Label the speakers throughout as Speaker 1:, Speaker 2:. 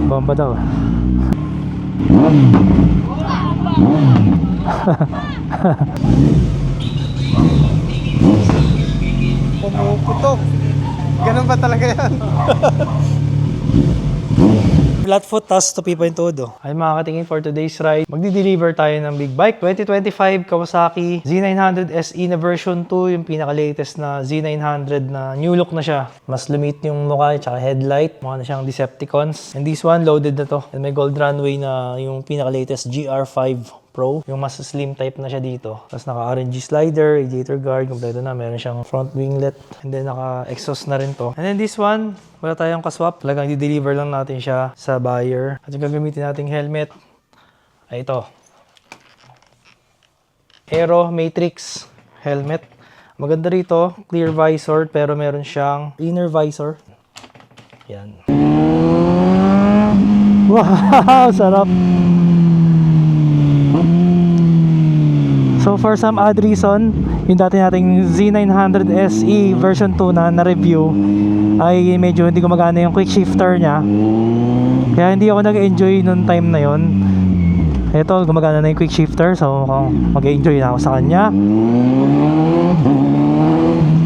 Speaker 1: Bomba daw.
Speaker 2: Pumuputok. Ganun ba talaga yan?
Speaker 1: Flatfoot tas to P.2. Ay mga katingin, for today's ride, magdi-deliver tayo ng big bike. 2025 Kawasaki Z900 SE na version 2, yung pinaka-latest na Z900 na new look na siya. Mas lumit yung mukha at headlight, mukha na siyang Decepticons. And this one, loaded na to. And may gold runway na yung pinaka-latest GR5 Pro, yung mas slim type na siya dito. Tapos naka-RNG slider, radiator guard, kompleto na. Meron siyang front winglet, and then naka-exhaust na rin to. And then this one, wala tayong kaswap. Talagang i-deliver lang natin siya sa buyer. At yung gagamitin nating helmet ay ito. Aero Matrix helmet. Maganda rito, clear visor, pero meron siyang inner visor. Yan. Wow, sarap! So for some odd reason, yung dati nating Z900 SE version 2 na na-review ay medyo hindi gumagana yung quick shifter niya. Kaya hindi ako nag-enjoy nung time na yon. Ito, gumagana na yung quick shifter, so mag-enjoy na ako sa kanya.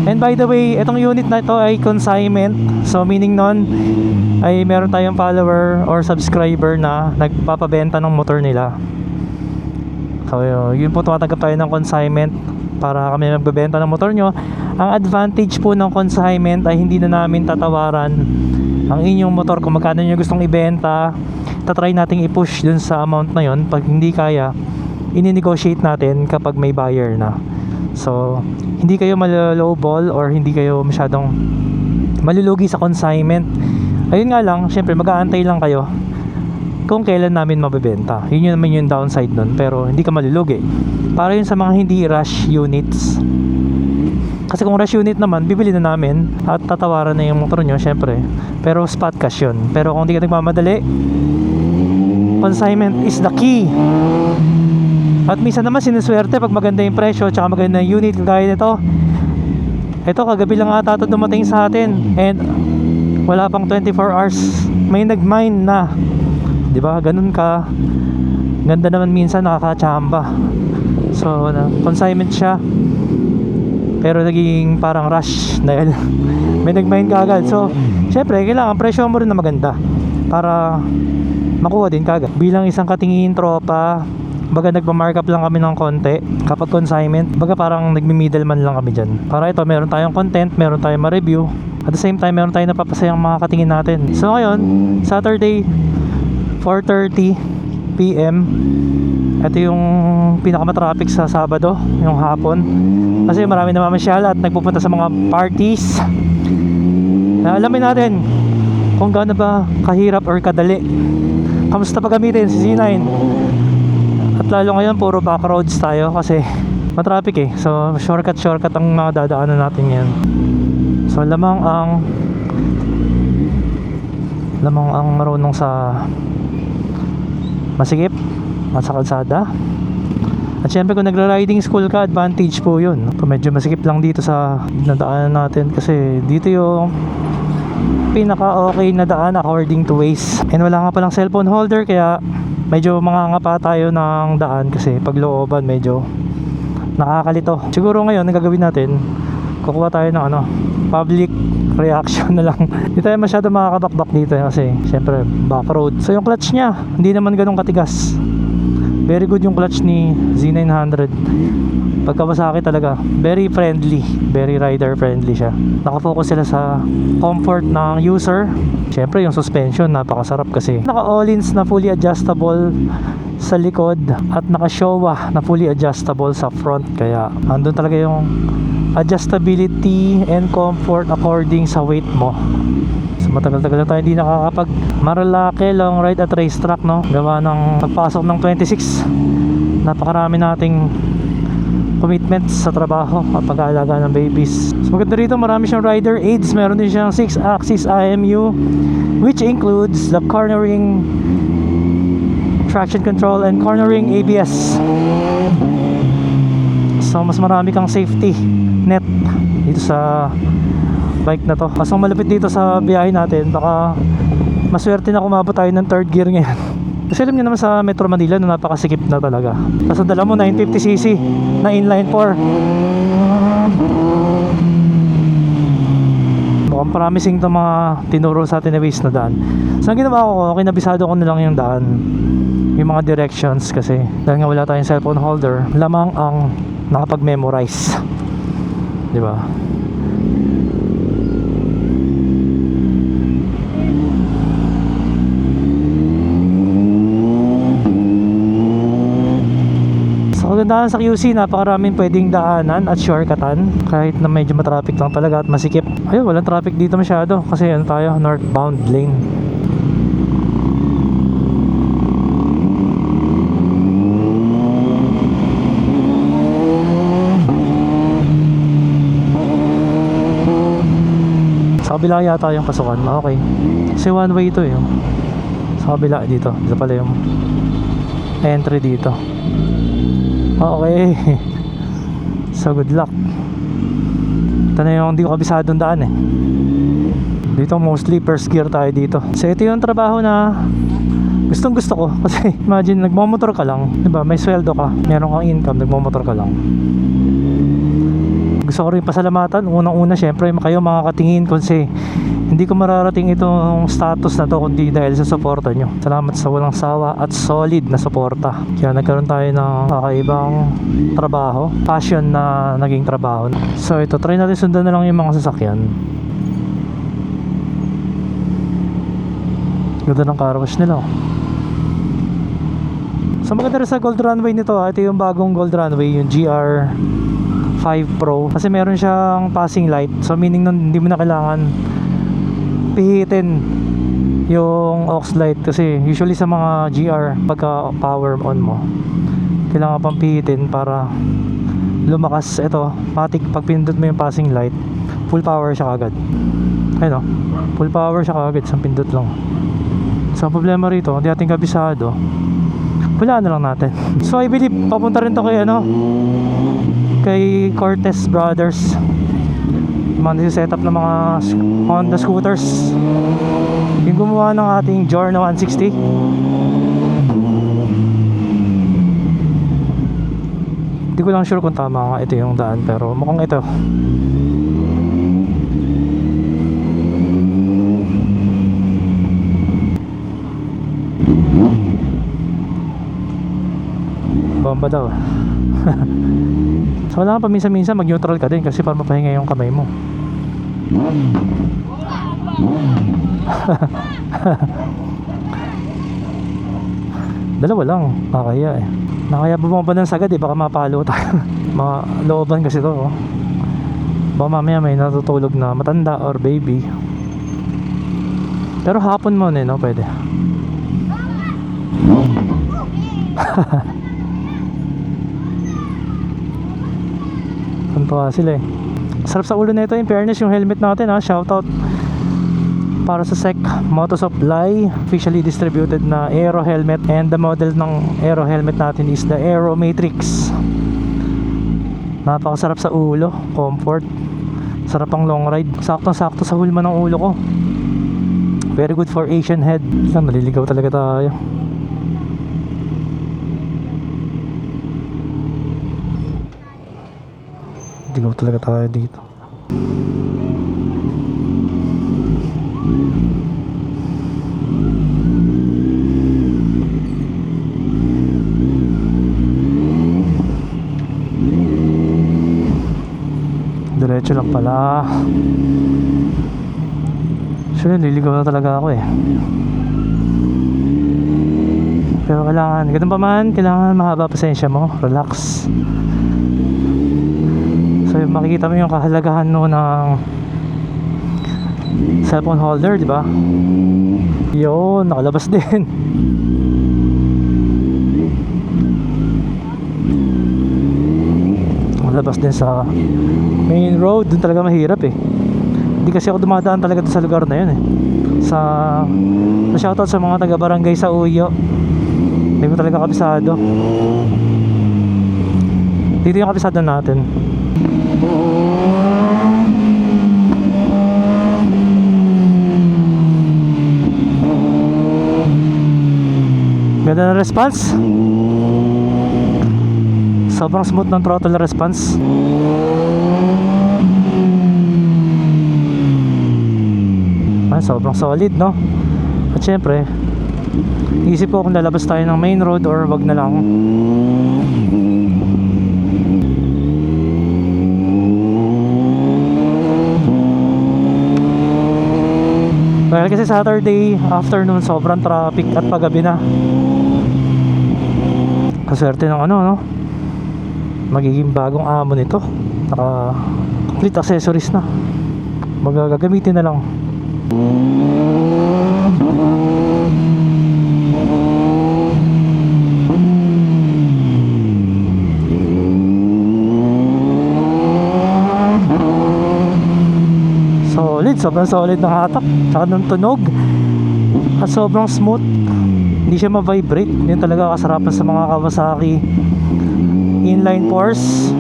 Speaker 1: And by the way, itong unit na ito ay consignment. So meaning nun ay meron tayong follower or subscriber na nagpapabenta ng motor nila. So yun po, tumatanggap tayo ng consignment para kami magbebenta ng motor nyo. Ang advantage po ng consignment ay hindi na namin tatawaran ang inyong motor kung magkano nyo gustong ibenta. Tatry nating i-push dun sa amount na yon. Pag hindi kaya, ini-negotiate natin kapag may buyer na. So hindi kayo malo-lowball or hindi kayo masyadong malulugi sa consignment. Ayun nga lang, syempre mag-aantay lang kayo kung kailan namin mabebenta. Yun naman yung downside nun, pero hindi ka malulugi. Para yun sa mga hindi rush units. Kasi kung rush unit naman, bibili na namin at tatawaran na yung motor nyo, syempre. Pero spot cash yun. Pero kung hindi ka nagmamadali, consignment is the key. At minsan naman sinuswerte pag maganda yung presyo tsaka maganda yung unit, kagaya nito. Ito, kagabi lang ata ito dumating sa atin, and wala pang 24 hours may nag-mine na. Diba? Ganun ka ganda naman minsan, nakaka-chamba. So consignment siya, pero naging parang rush dahil may nag-mine kagad. So syempre kailangan presyo mo rin na maganda para makuha din kagad. Bilang isang katingin tropa, baga nagpa-markup lang kami ng konti kapag consignment. Baga parang nagmi-middleman lang kami dyan. Para ito, meron tayong content, meron tayong ma-review. At the same time, meron tayong napapasayang mga katingin natin. So ngayon, Saturday, 4:30 PM. Ito yung pinakamatraffic sa Sabado, yung hapon. Kasi marami namamasyal at nagpupunta sa mga parties. Alamin natin kung gaano ba kahirap or kadali. Kamusta pa gamitin si Z9? At lalo ngayon, puro back roads tayo kasi matraffic eh. So shortcut ang mga dadaanan natin yan. So lamang ang marunong sa masikip at sa kalsada. At syempre kung nagra-riding school ka, advantage po yun. Kung medyo masikip lang dito sa nadaanan natin, kasi dito yung pinaka-okay na daan according to Waze. And wala nga palang cellphone holder, kaya medyo mangangapa tayo ng daan kasi pag looban medyo nakakalito. Siguro ngayon, ang gagawin natin, kukuha tayo ng public reaction na lang. Hindi tayo masyado makakabakbak dito kasi syempre back road. So yung clutch niya, hindi naman ganun katigas. Very good yung clutch ni Z900. Pag Kawasaki talaga, very friendly, very rider friendly siya. Nakafocus sila sa comfort ng user. Syempre yung suspension, napakasarap kasi naka all-ins na fully adjustable sa likod at naka Showa na fully adjustable sa front. Kaya andun talaga yung adjustability and comfort according sa weight mo. So matagal-tagal na tayo hindi nakakapag Marilake long ride at racetrack, no? Gawa ng pagpasok ng 26, napakarami nating commitments sa trabaho at pag-aalaga ng babies. So maganda rito, marami siyang rider aids. Meron din siyang 6-axis IMU, which includes the cornering traction control and cornering ABS. So mas marami kang safety net dito sa bike na to. Kasong malapit dito sa biyahe natin, baka Maswerte na kumabot tayo ng third gear ngayon. Kasi alam niyo naman sa Metro Manila na napakasikip na talaga. Tapos ang dala mo 950cc na inline 4. Mukhang promising itong mga tinuro sa atin na ways na daan. So ang ginawa ko, kinabisado ko na lang yung daan, yung mga directions, kasi dahil nga wala tayong cellphone holder, lamang ang nakapag-memorize, di ba? Kagandahan sa QC, napakaraming pwedeng daanan at shortcutan kahit na medyo matraffic lang talaga at masikip. Ayun, walang traffic dito masyado kasi ano tayo, northbound lane. Sa kabila yata yung pasukan. Okay, kasi one way ito eh. Sa kabila dito, dito pala yung entry dito. Okay. So good luck. Ito na yung hindi ko kabisadong daan eh. Dito mostly first gear tayo dito. So ito yung trabaho na gustong gusto ko. Kasi imagine nagmamotor ka lang, diba? May sweldo ka, meron kang income, nagmamotor ka lang. Gusto ko rin pasalamatan unang-una syempre kayo mga katingin, kasi hindi ko mararating itong status na to kundi dahil sa suporta nyo. Salamat sa walang sawa at solid na suporta. Kaya nagkaroon tayo ng kakaibang trabaho, passion na naging trabaho. So ito, try natin sundan na lang yung mga sasakyan. Ganda ng car wash nila. So maganda rin sa Gold Runway nito, ito yung bagong Gold Runway, yung GR5 Pro, kasi meron siyang passing light. So meaning nun hindi mo na kailangan pihitin yung aux light, kasi usually sa mga GR pagka power on mo kailangan pang pihitin para lumakas. Ito matik, pag pindot mo yung passing light full power siya kagad. Ayun o, full power siya kagad sa pindot lang. So ang problema rito, hindi natin kabisado, wala na lang natin. So I believe papunta rin to kay kay Cortez Brothers, mga setup ng mga Honda scooters, yung gumawa ng ating Giorno 160. Hindi ko lang sure kung tama nga ito yung daan, pero mukhang ito. Bomba daw. So wala kang paminsan-minsan mag-neutral ka din kasi para mapahinga yung kamay mo. Dalawa lang, nakakaya eh. Nakakaya bumaba ng sagad eh, baka mapalo tayo. Mga looban kasi to oh. Baka mamaya may natutulog na matanda or baby. Pero hapon mo no, pwede. Tuntua sila eh. Sarap sa ulo na ito, in fairness, yung helmet natin ha. Shoutout para sa SEC Moto Supply, officially distributed na Aero helmet, and the model ng Aero helmet natin is the Aero Matrix. Napakasarap sa ulo, comfort, sarap ang long ride, saktong-sakto sa hulma ng ulo ko. Very good for Asian head. Naliligaw talaga tayo. Ligaw talaga tayo dito. Diretso lang pala. Sure, nililigaw na talaga ako eh. Pero kailangan, ganun pa man, kailangan mahaba pasensya mo, relax. So makikita mo yung kahalagahan no ng cellphone holder, di ba? Yun, nakalabas din. Nakalabas din sa main road, dun talaga mahirap eh. Hindi kasi ako dumadaan talaga sa lugar na yun eh. Sa shoutout sa mga taga barangay sa Uyo. Hindi ko talaga kabisado. Dito yung kabisado natin. Ganda ng response. Sobrang smooth ng throttle response. Ay, sobrang solid, no? At syempre, isip ko kung lalabas tayo ng main road or wag na lang. Dahil kasi Saturday afternoon sobrang traffic at paggabi na. Kaswerte ng ano, no? Magiging bagong amo nito. Naka complete accessories na. Magagamitin na lang. Solid, sobrang solid ng hatak. Tsaka ng tunog. At sobrang smooth. Hindi siya ma-vibrate. Yun talaga kasarapan sa mga Kawasaki inline force.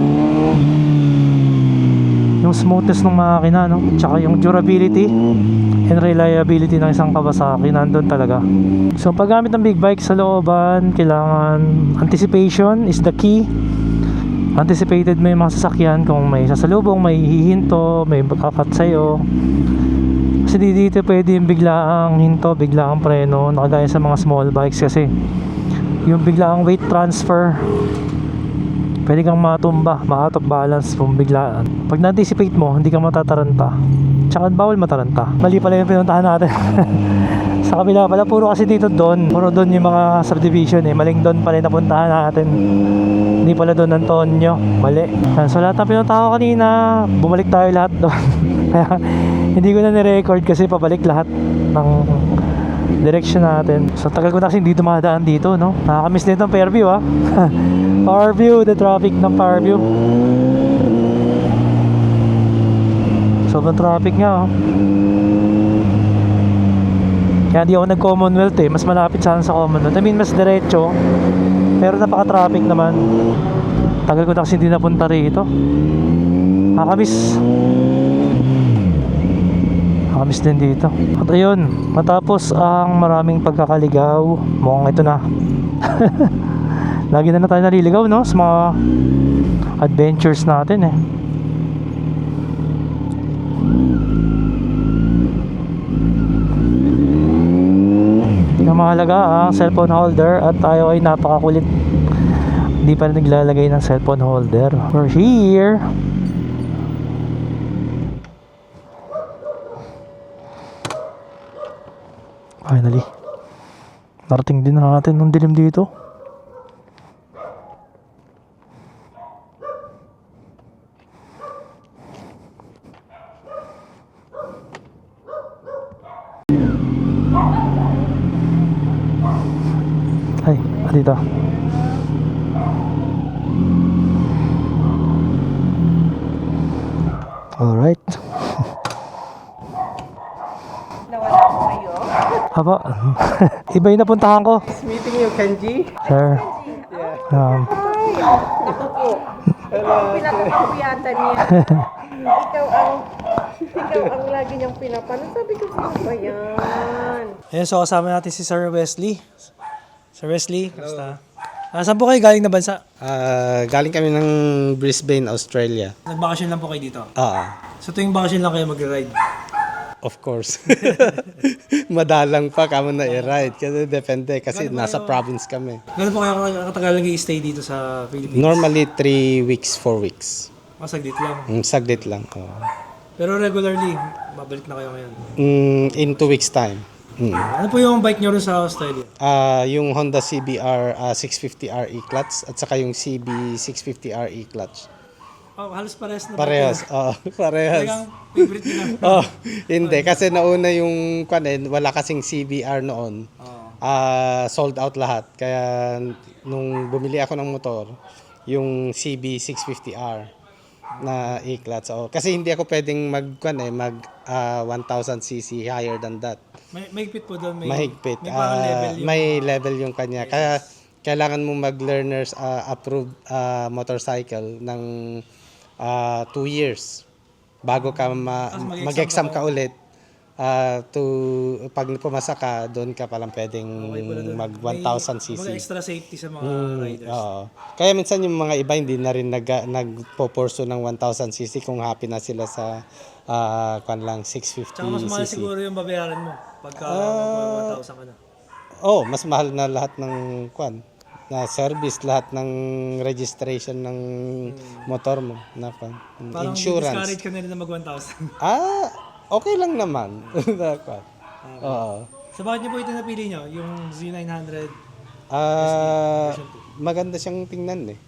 Speaker 1: Yung smoothness ng makina, no? Tsaka yung durability and reliability ng isang Kawasaki nandun talaga. So paggamit ng big bike sa looban, kailangan anticipation is the key. Anticipated mo yung mga sasakyan kung may sasalubong, may hihinto, may magkakat sa'yo. Kasi dito pwede yung biglaang hinto, biglaang preno, nakagaya sa mga small bikes kasi yung biglaang weight transfer, pwede kang matumba, ma-out of balance kung biglaan. Pag na-anticipate mo, hindi ka matataranta. Tsaka bawal mataranta. Mali pala yung pinuntahan natin. Sa kabila pala, puro kasi dito doon. Puro doon yung mga subdivision eh. Maling doon pala yung napuntahan natin. Hindi pala doon Antonio. Mali. So lahat ng pinuntahan ko kanina, bumalik tayo lahat doon. Kaya hindi ko na ni-record kasi pabalik lahat ng direction natin. So tagal ko na kasi hindi dumadaan dito, no? Nakakamiss nito ang Fairview, ah. Fairview, the traffic ng Fairview. Sobrang traffic nga, oh. Kaya di ako nag-Commonwealth eh. Mas malapit sana sa Commonwealth. I mean, mas diretso. Pero napaka-traffic naman. Tagal ko na kasi hindi napunta rito. Nakakamiss. Nakakamiss din dito. At ayun, matapos ang maraming pagkakaligaw, mukhang ito na. Lagi na tayo naliligaw, no? Sa mga adventures natin eh. Ang mahalaga ang cellphone holder at tayo ay napakakulit. Hindi pa naglalagay ng cellphone holder. We're here. Finally. Narating din natin ng dilim dito. Ay, dito. Alright.
Speaker 3: Nawala ko kayo.
Speaker 1: Aba, iba yung napuntahan ko.
Speaker 2: Meeting you, Kenji.
Speaker 1: Sir.
Speaker 3: Naku po. Pinapapuyatan niya. Ikaw ang lagi niyang pinapano. Sabi ko, sino ba yan?
Speaker 1: Ayan, so kasama natin si Sir Wesley. Sir Wesley, kamusta? Saan po kayo galing na bansa?
Speaker 2: Galing kami ng Brisbane, Australia.
Speaker 1: Nagbakasyon lang po kayo dito? So tuwing bakasyon lang kayo mag-ride?
Speaker 2: Of course. Madalang pa kamo na i-ride. Kasi depende. Kasi nasa province kami.
Speaker 1: Gano'n po kayo katagal nag-i-stay dito sa Philippines?
Speaker 2: Normally 3 weeks, 4 weeks.
Speaker 1: Saglit lang.
Speaker 2: Saglit lang.
Speaker 1: Pero regularly, babalik na kayo ngayon?
Speaker 2: In 2 weeks time.
Speaker 1: Ano po yung bike nyo rin sa Australia?
Speaker 2: Yung Honda CBR 650RE clutch at saka yung CB 650RE clutch.
Speaker 1: Oh, halos parehas na.
Speaker 2: Parehas. Parehas.
Speaker 1: Talagang favorite nila.
Speaker 2: Hindi kasi nauna yung wala kasing CBR noon. Sold out lahat. Kaya nung bumili ako ng motor, yung CB 650R na e-clutch. Kasi hindi ako pwedeng mag 1000cc higher than that.
Speaker 1: Mahigpit po doon.
Speaker 2: Mahigpit.
Speaker 1: May parang level yung...
Speaker 2: May level yung kanya. Kaya kailangan mo mag-learners approved motorcycle ng 2 years bago ka mag-exam ka ulit. pag pumasa ka, doon ka palang pwedeng mag 1,000 cc.
Speaker 1: extra safety sa mga riders.
Speaker 2: Oo. Kaya minsan yung mga iba hindi na rin nagpo-pursue ng 1,000 cc kung happy na sila sa kwan lang 650
Speaker 1: Tsaka mas mahal
Speaker 2: cc.
Speaker 1: siguro yung babayaran mo pagka 1,000 ka na.
Speaker 2: Oh, mas mahal na lahat ng kwan na service, lahat ng registration ng motor mo na kwan,
Speaker 1: Parang
Speaker 2: insurance.
Speaker 1: discourage ka na rin na mag 1,000.
Speaker 2: Okay lang naman. Na kwan. Oo.
Speaker 1: So bakit niyo po ito napili niyo? Yung Z900?
Speaker 2: Maganda siyang tingnan eh.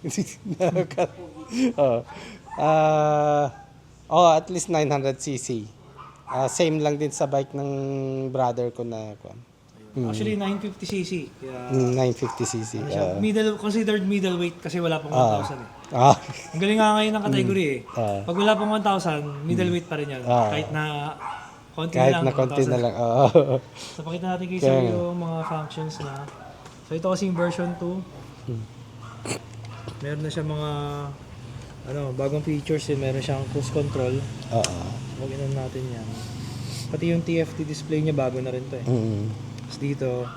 Speaker 2: Oo. At least 900cc. Same lang din sa bike ng brother ko na kwan.
Speaker 1: Actually, 950cc. Kaya
Speaker 2: 950cc.
Speaker 1: considered middleweight kasi wala pong 1,000 eh. Ang galing nga ngayon ng category eh. Pag wala pong 1,000, middleweight pa rin yan. Kahit na konti
Speaker 2: Kahit
Speaker 1: lang.
Speaker 2: na konti
Speaker 1: 1,000.
Speaker 2: na lang.
Speaker 1: So pakita natin kayo sa yung mga functions na. So ito kasing version 2. Meron na siya mga bagong features eh. Meron siyang cruise control. Login na natin yan. Pati yung TFT display niya bago na rin to eh. Tapos dito,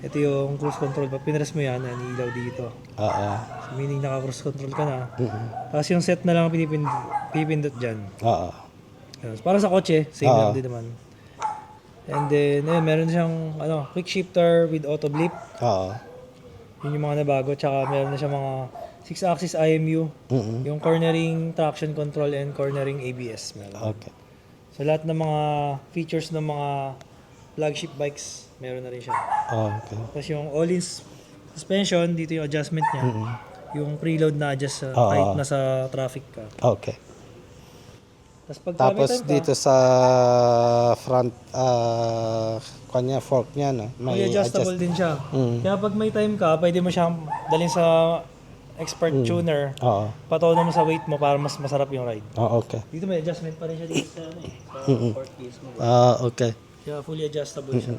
Speaker 1: ito yung cruise control. Pag pinress mo yan, ilaw dito. So, meaning naka-cruise control ka na. Tapos yung set na lang pipindot dyan. Para sa kotse, same lang din naman. And then, meron siyang quick shifter with auto blip. Yun yung mga nabago. Tsaka meron na siyang mga 6-axis IMU. Yung cornering traction control and cornering ABS. Meron. So lahat ng mga features ng mga flagship bikes, meron na rin siya. Tapos yung all-in suspension, dito yung adjustment niya. Yung preload na adjust kahit nasa traffic ka.
Speaker 2: Tapos dito sa front kanya fork niya no,
Speaker 1: may adjustable din siya. Kaya pag may time ka, pwede mo siyang dalhin sa expert tuner. Patono mo sa weight mo para mas masarap yung ride. Dito may adjustment pa rin siya dito sa fork piece mo. Kaya fully adjustable siya.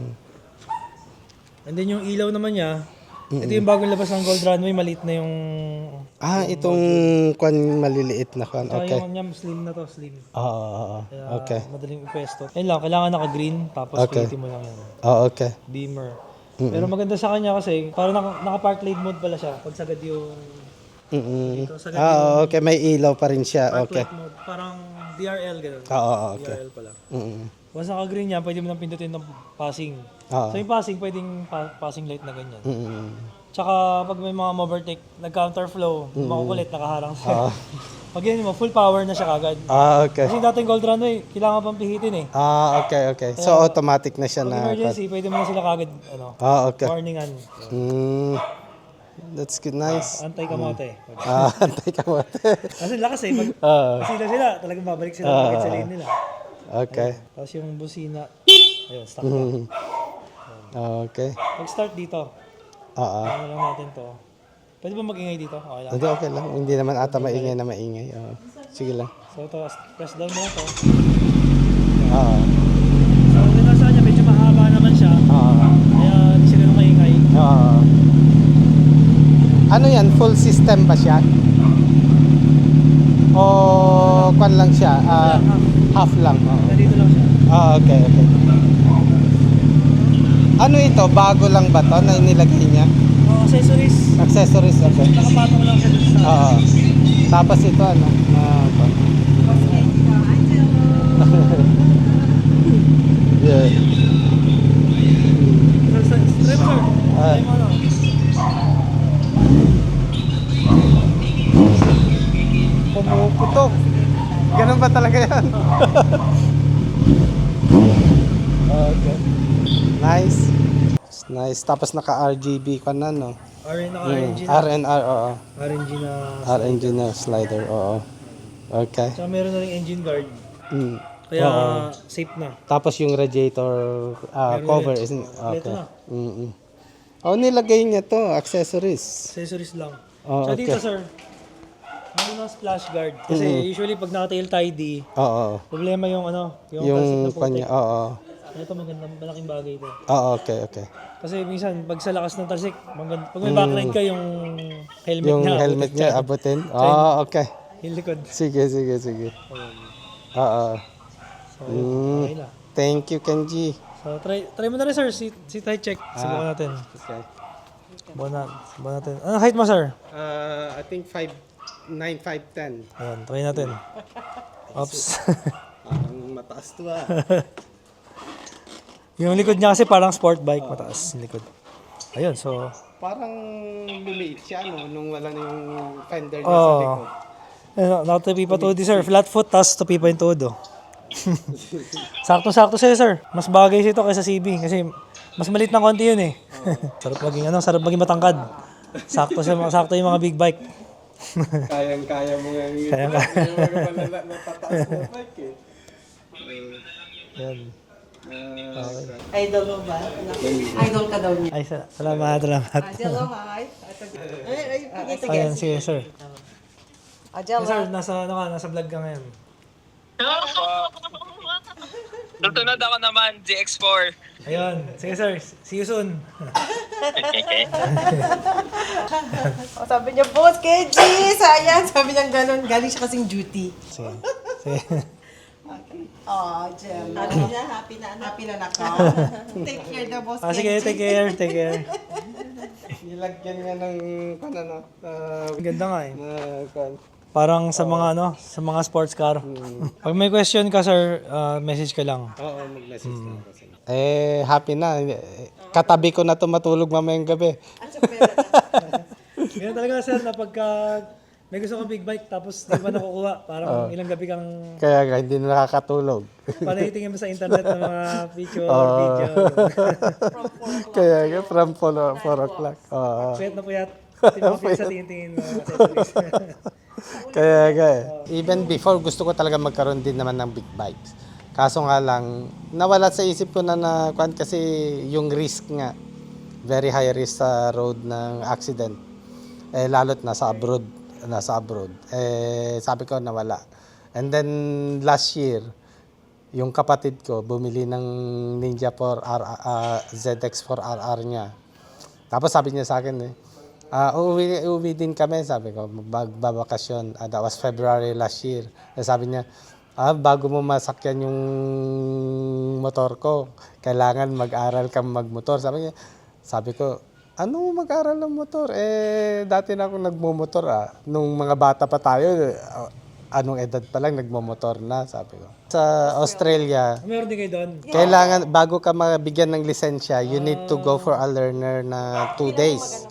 Speaker 1: And then yung ilaw naman niya, ito yung bagong labas ng Gold Runway, maliit na yung
Speaker 2: itong kwan maliliit na kwan.
Speaker 1: Tsaka yung niya slim na to, slim.
Speaker 2: Kaya
Speaker 1: madaling ipwesto. Ayun lang, kailangan naka-green, tapos pilitin mo lang yan. Dimmer. Pero maganda sa kanya kasi parang naka-park lane mode pala siya. Pag sagad yung dito, sagad yung
Speaker 2: may ilaw pa rin siya.
Speaker 1: park light mode. Parang DRL gano'n. DRL pala. Once naka-green yan, pwede mo nang pindutin ng passing. So yung passing, pwedeng passing light na ganyan. Tsaka pag may mga overtake, nag-counterflow, makukulit, nakaharang sa. Pag yun mo, full power na siya kagad. Kasi dating Gold Runway, kailangan pang pihitin eh.
Speaker 2: So automatic na siya
Speaker 1: Pag
Speaker 2: na.
Speaker 1: emergency, pwede mo na sila kagad, warningan.
Speaker 2: That's good, nice.
Speaker 1: Anti-kamote.
Speaker 2: Antay ka mo.
Speaker 1: Kasi lakas eh. Pag sila, talagang babalik sila bakit sa lane nila. Tapos yung busina, ayun, stuck na. Pag-start dito, ano lang natin to. Pwede ba mag-ingay dito? Okay lang.
Speaker 2: Okay lang. Hindi naman ata maingay na maingay. Sige lang.
Speaker 1: So ito, press down mo na to.
Speaker 2: Oo.
Speaker 1: So yung nasa kanya, medyo mahaba naman siya. Kaya hindi siya ganun maingay.
Speaker 2: Ano yan? Full system ba siya? O kwan lang siya? Half lang.
Speaker 1: Dito lang siya.
Speaker 2: Okay. Ano ito? Bago lang ba to na inilagay niya?
Speaker 1: Accessories.
Speaker 2: Accessories, okay.
Speaker 1: Nakapatong lang siya dun sa...
Speaker 2: Tapos ito ano? Yeah.
Speaker 1: Sir. Try mo ano.
Speaker 2: Pumuputok. Ganun ba talaga yan? Nice. Nice. Tapos naka-RGB ka na, no?
Speaker 1: RNG
Speaker 2: RNR, oo.
Speaker 1: RNG na
Speaker 2: RNG na slider, oo. Okay.
Speaker 1: Tsaka meron na rin engine guard. Kaya safe na.
Speaker 2: Tapos yung radiator cover is
Speaker 1: Kompleto na.
Speaker 2: Nilagay niya to, accessories.
Speaker 1: Accessories lang.
Speaker 2: Oh,
Speaker 1: So dito sir, meron na splash guard. Kasi usually pag naka-tail tidy, problema yung
Speaker 2: Yung
Speaker 1: plastic na
Speaker 2: kanya,
Speaker 1: protect. Ito magandang malaking bagay ito.
Speaker 2: Okay.
Speaker 1: Kasi minsan pag sa lakas ng talsik, pag may backlight ka yung helmet
Speaker 2: Yung
Speaker 1: niya.
Speaker 2: helmet niya abutin. Okay.
Speaker 1: Yung likod.
Speaker 2: Sige. Oo.
Speaker 1: So, okay na.
Speaker 2: Thank you, Kenji.
Speaker 1: So, try mo na rin, sir. Sit height check. Subukan natin.
Speaker 2: Okay.
Speaker 1: Subukan natin. Anong height mo, sir?
Speaker 2: I think 5'9", 5'10".
Speaker 1: Ayan, try natin. Oops.
Speaker 2: Parang mataas to ah.
Speaker 1: Yung likod niya kasi parang sport bike, mataas yung likod. Ayun, so...
Speaker 2: Parang lumiit siya, no? Nung wala na yung fender niya sa likod.
Speaker 1: Ayun, nakatupi pa tuhod, sir. Flat foot, tapos tupi pa yung tuhod, oh. Sakto-sakto sa'yo, sir. Mas bagay siya ito kaysa CB kasi mas maliit ng konti yun, eh. Sarap maging matangkad. Sakto yung mga big bike.
Speaker 2: Kayang-kaya mo nga yung natataas na bike eh.
Speaker 1: Yan.
Speaker 3: Idol mo ba? Idol ka daw niya.
Speaker 1: Ay, salamat.
Speaker 3: Jello, hi. Sige.
Speaker 1: Ayan, sige, sir.
Speaker 3: Jello.
Speaker 1: Sir, nasa vlog ka ngayon.
Speaker 4: Susunod ako naman, GX4.
Speaker 1: Ayun, sige, sir. See you soon.
Speaker 3: Sabi niya, boss, KG! Sayang! Sabi niya ganun. Galing siya kasing duty.
Speaker 1: Sige.
Speaker 3: Oh, Jem. Happy na nako. Take care daw, boss,
Speaker 1: Sige, take care.
Speaker 2: Nilagyan nga ng ano,
Speaker 1: Ganda nga eh.
Speaker 2: kwan.
Speaker 1: Parang sa mga sports car. Pag may question ka, sir, message ka lang.
Speaker 2: Oo, mag-message na ako. Happy na. Katabi ko na to matulog mamayang gabi.
Speaker 1: Ganyan talaga, sir, na pagka may gusto kang big bike tapos di ba nakukuha, parang ilang gabi kang
Speaker 2: Kaya hindi na nakakatulog.
Speaker 1: panahitingin mo sa internet ng mga picture, video.
Speaker 2: Kaya nga, from 4 o'clock.
Speaker 1: Puyat na puyat. Tingin sa tingin-tingin mo.
Speaker 2: Kaya nga eh. Even before, gusto ko talaga magkaroon din naman ng big bikes. Kaso nga lang, nawala sa isip ko na kwan kasi yung risk nga. Very high risk sa road ng accident. Lalo't nasa abroad. Sabi ko nawala. And then last year, yung kapatid ko bumili ng Ninja 4R, ZX4RR niya. Tapos sabi niya sa akin uuwi din kami, sabi ko, magbabakasyon. That was February last year. Sabi niya, bago mo masakyan yung motor ko, kailangan mag-aral kang magmotor. Sabi ko, ano mag-aral ng motor? Dati na akong nagmumotor Nung mga bata pa tayo, anong edad pa lang nagmumotor na, sabi ko. Sa Australia,
Speaker 1: Meron din kayo doon.
Speaker 2: kailangan, bago ka mabigyan ng lisensya, you need to go for a learner na 2 days.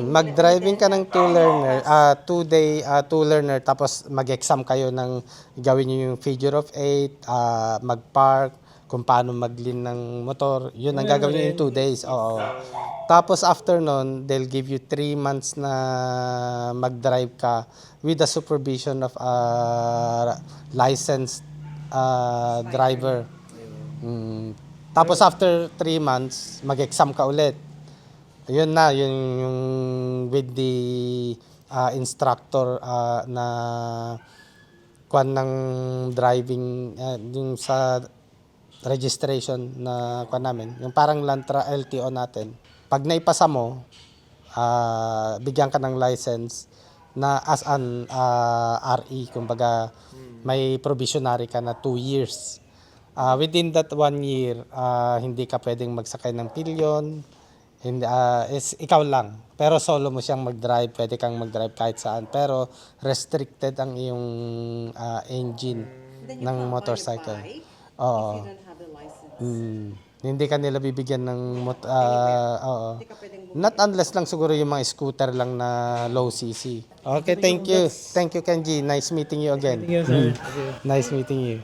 Speaker 2: Mag-driving ka ng 2 learner, 2-day 2 learner, tapos mag-exam kayo ng gawin niyo yung figure of 8, mag-park, kung paano mag-lean ng motor. Yun ang gagawin niyo in 2 days. Oo. Tapos after nun, they'll give you 3 months na mag-drive ka with the supervision of a licensed driver. Tapos after 3 months, mag-exam ka ulit. Yun na, yung with the instructor na kwan ng driving, yung sa registration na kwan namin, yung parang Lantra LTO natin. Pag naipasa mo, bigyan ka ng license na as an RE, kumbaga may provisionary ka na 2 years. Within that 1 year, hindi ka pwedeng magsakay ng pillion. Ikaw lang. Pero solo mo siyang mag-drive. Pwede kang mag-drive kahit saan. Pero restricted ang iyong engine ng motorcycle. Oo. Hindi ka nila bibigyan ng oo. Not unless lang siguro yung mga scooter lang na low CC. Okay, thank you. Thank you, Kenji. Nice meeting you again.
Speaker 1: Thank you, sir.
Speaker 2: Nice meeting you.